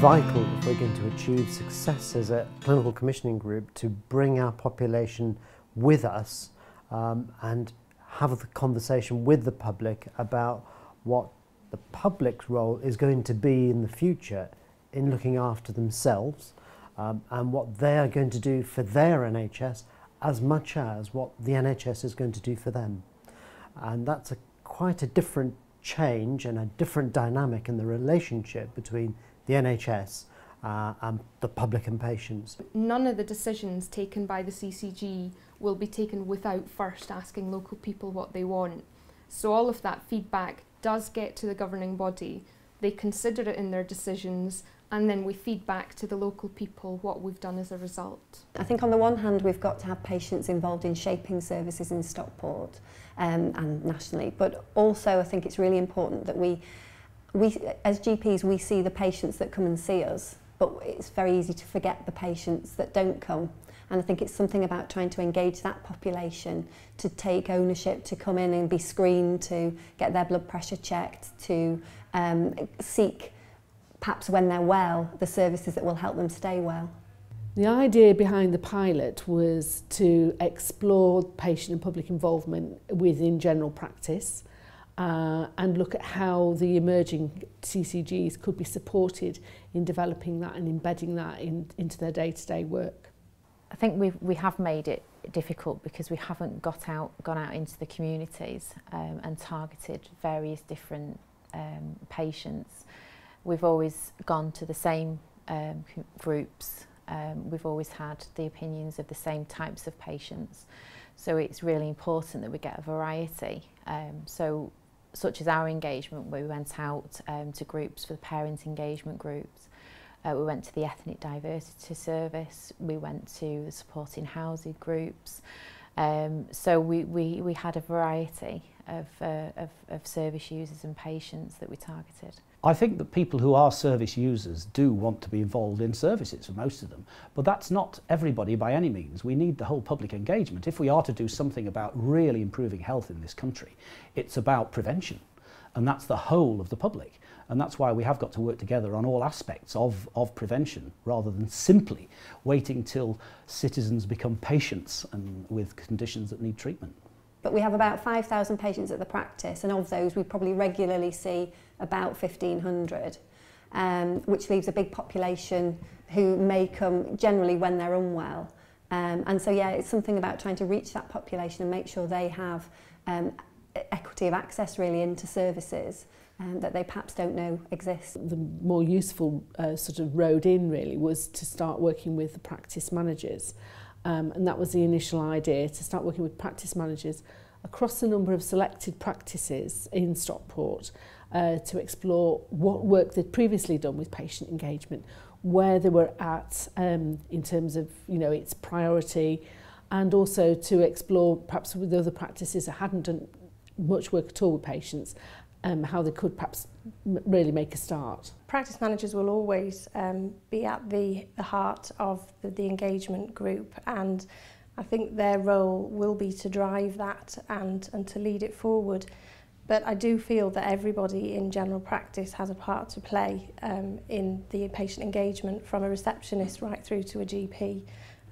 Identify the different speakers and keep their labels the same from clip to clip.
Speaker 1: vital if we're going to achieve success as a clinical commissioning group to bring our population with us and have the conversation with the public about what the public's role is going to be in the future in looking after themselves and what they are going to do for their NHS as much as what the NHS is going to do for them. And that's quite a different change and a different dynamic in the relationship between the NHS and the public and patients.
Speaker 2: None of the decisions taken by the CCG will be taken without first asking local people what they want. So all of that feedback does get to the governing body. They consider it in their decisions, and then we feed back to the local people what we've done as a result.
Speaker 3: I think on the one hand we've got to have patients involved in shaping services in Stockport and nationally, but also I think it's really important that we as GPs we see the patients that come and see us, but it's very easy to forget the patients that don't come. And I think it's something about trying to engage that population, to take ownership, to come in and be screened, to get their blood pressure checked, to seek, perhaps when they're well, the services that will help them stay well.
Speaker 4: The idea behind the pilot was to explore patient and public involvement within general practice and look at how the emerging CCGs could be supported in developing that and embedding that into their day-to-day work.
Speaker 5: I think we have made it difficult because we haven't gone out into the communities and targeted various different patients. We've always gone to the same groups. We've always had the opinions of the same types of patients. So it's really important that we get a variety. Such as our engagement, where we went out to groups for the parent engagement groups. We went to the ethnic diversity service, we went to the supporting housing groups. So we had a variety of service users and patients that we targeted.
Speaker 6: I think that people who are service users do want to be involved in services, for most of them, but that's not everybody by any means. We need the whole public engagement. If we are to do something about really improving health in this country, it's about prevention, and that's the whole of the public. And that's why we have got to work together on all aspects of prevention, rather than simply waiting till citizens become patients and with conditions that need treatment.
Speaker 3: But we have about 5,000 patients at the practice, and of those we probably regularly see about 1,500, which leaves a big population who may come generally when they're unwell. And so yeah, it's something about trying to reach that population and make sure they have equity of access really into services that they perhaps don't know exist.
Speaker 4: The more useful sort of road in really was to start working with the practice managers. And that was the initial idea, to start working with practice managers across a number of selected practices in Stockport to explore what work they'd previously done with patient engagement, where they were at in terms of its priority, and also to explore perhaps with other practices that hadn't done much work at all with patients, how they could perhaps really make a start.
Speaker 7: Practice managers will always be at the heart of the engagement group, and I think their role will be to drive that and to lead it forward. But I do feel that everybody in general practice has a part to play in the patient engagement, from a receptionist right through to a GP,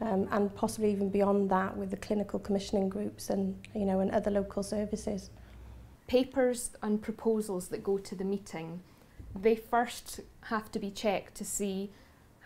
Speaker 7: and possibly even beyond that with the clinical commissioning groups and and other local services.
Speaker 2: Papers and proposals that go to the meeting, they first have to be checked to see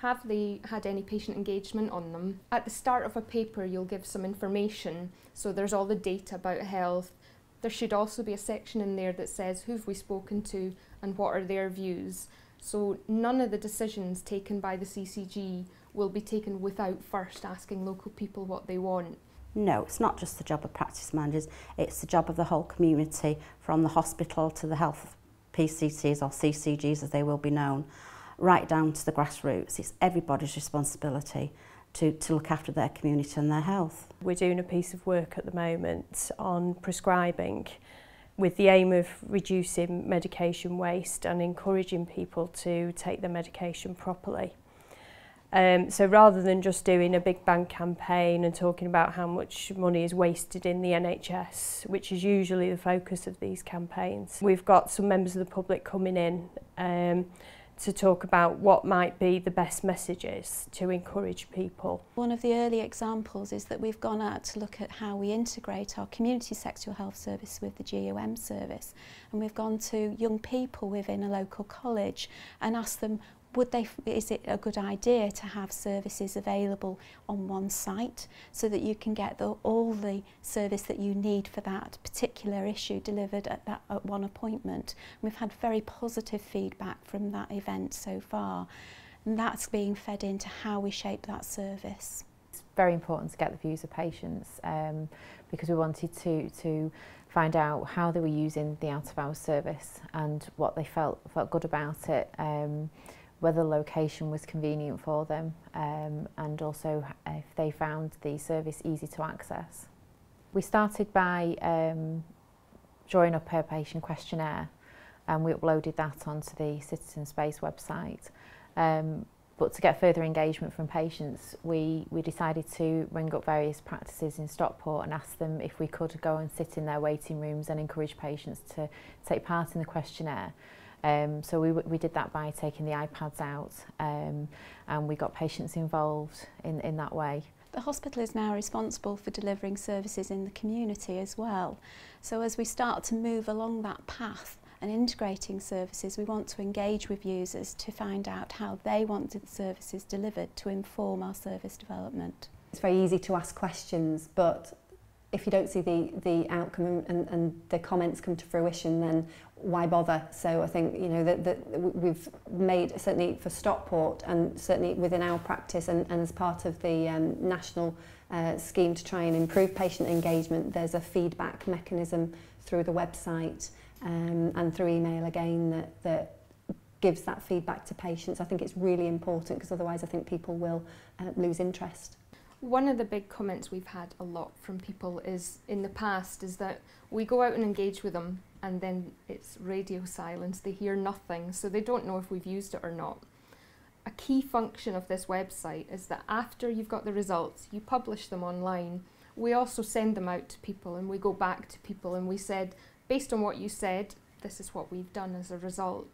Speaker 2: have they had any patient engagement on them. At the start of a paper you'll give some information, so there's all the data about health. There should also be a section in there that says who have we spoken to and what are their views. So none of the decisions taken by the CCG will be taken without first asking local people what they want.
Speaker 8: No, it's not just the job of practice managers, it's the job of the whole community, from the hospital to the health PCCs or CCGs as they will be known, right down to the grassroots. It's everybody's responsibility to look after their community and their health.
Speaker 9: We're doing a piece of work at the moment on prescribing, with the aim of reducing medication waste and encouraging people to take their medication properly. So rather than just doing a big bang campaign and talking about how much money is wasted in the NHS, which is usually the focus of these campaigns, we've got some members of the public coming in to talk about what might be the best messages to encourage people.
Speaker 10: One of the early examples is that we've gone out to look at how we integrate our community sexual health service with the GUM service, and we've gone to young people within a local college and asked them, is it a good idea to have services available on one site so that you can get all the service that you need for that particular issue delivered at one appointment. And we've had very positive feedback from that event so far, and that's being fed into how we shape that service.
Speaker 5: It's very important to get the views of patients because we wanted to find out how they were using the out-of-hours service and what they felt good about it. Whether the location was convenient for them and also if they found the service easy to access. We started by drawing up a patient questionnaire and we uploaded that onto the Citizen Space website. But to get further engagement from patients, we decided to ring up various practices in Stockport and ask them if we could go and sit in their waiting rooms and encourage patients to take part in the questionnaire. So we did that by taking the iPads out and we got patients involved in that way.
Speaker 10: The hospital is now responsible for delivering services in the community as well. So as we start to move along that path and integrating services, we want to engage with users to find out how they want the services delivered to inform our service development.
Speaker 3: It's very easy to ask questions, but if you don't see the outcome and the comments come to fruition, then why bother? So I think, you know, that we've made, certainly for Stockport and certainly within our practice and as part of the national scheme to try and improve patient engagement, there's a feedback mechanism through the website and through email again that gives that feedback to patients. I think it's really important because otherwise I think people will lose interest.
Speaker 2: One of the big comments we've had a lot from people is in the past is that we go out and engage with them and then it's radio silence, they hear nothing, so they don't know if we've used it or not. A key function of this website is that after you've got the results, you publish them online. We also send them out to people and we go back to people and we said, based on what you said, this is what we've done as a result.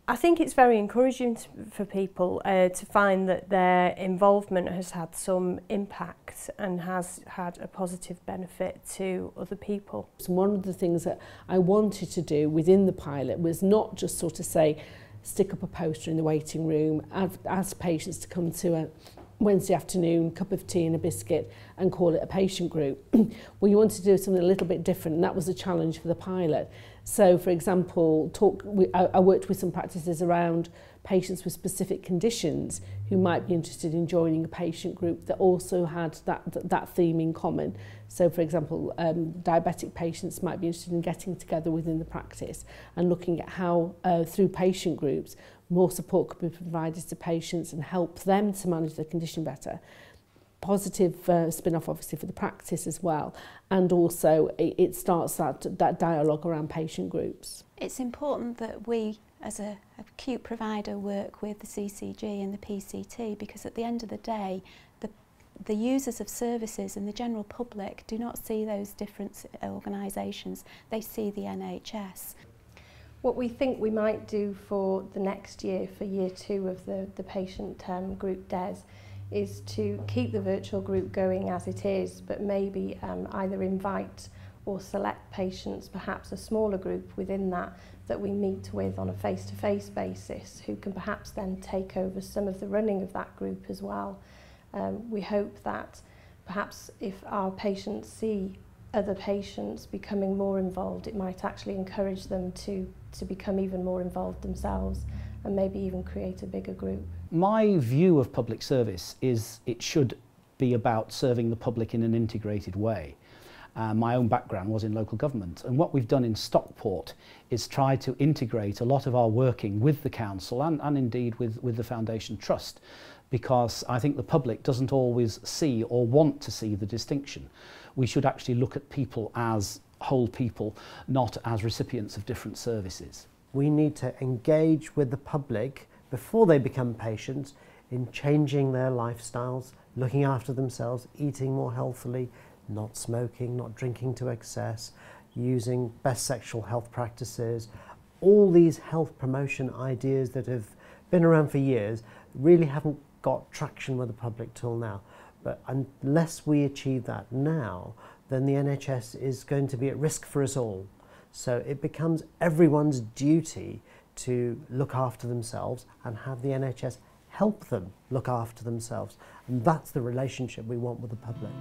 Speaker 9: I think it's very encouraging for people to find that their involvement has had some impact and has had a positive benefit to other people.
Speaker 4: So one of the things that I wanted to do within the pilot was not just sort of say, stick up a poster in the waiting room, ask patients to come to a Wednesday afternoon, cup of tea and a biscuit and call it a patient group. We wanted to do something a little bit different, and that was a challenge for the pilot. So, for example, I worked with some practices around patients with specific conditions who might be interested in joining a patient group that also had that theme in common. So, for example, diabetic patients might be interested in getting together within the practice and looking at how, through patient groups, more support could be provided to patients and help them to manage their condition better. Positive spin-off obviously for the practice as well, and also it starts that dialogue around patient groups.
Speaker 10: It's important that we as a acute provider work with the CCG and the PCT, because at the end of the day the users of services and the general public do not see those different organisations, they see the NHS.
Speaker 7: What we think we might do for the next year, for year 2 of the patient group DES, is to keep the virtual group going as it is, but maybe either invite or select patients, perhaps a smaller group within that we meet with on a face-to-face basis, who can perhaps then take over some of the running of that group as well. We hope that perhaps if our patients see other patients becoming more involved, it might actually encourage them to become even more involved themselves and maybe even create a bigger group.
Speaker 6: My view of public service is it should be about serving the public in an integrated way. My own background was in local government, and what we've done in Stockport is try to integrate a lot of our working with the council and indeed with the Foundation Trust, because I think the public doesn't always see or want to see the distinction. We should actually look at people as whole people, not as recipients of different services.
Speaker 1: We need to engage with the public before they become patients in changing their lifestyles, looking after themselves, eating more healthily, not smoking, not drinking to excess, using best sexual health practices, all these health promotion ideas that have been around for years, really haven't got traction with the public till now. But unless we achieve that now, then the NHS is going to be at risk for us all. So it becomes everyone's duty to look after themselves and have the NHS help them look after themselves. And that's the relationship we want with the public.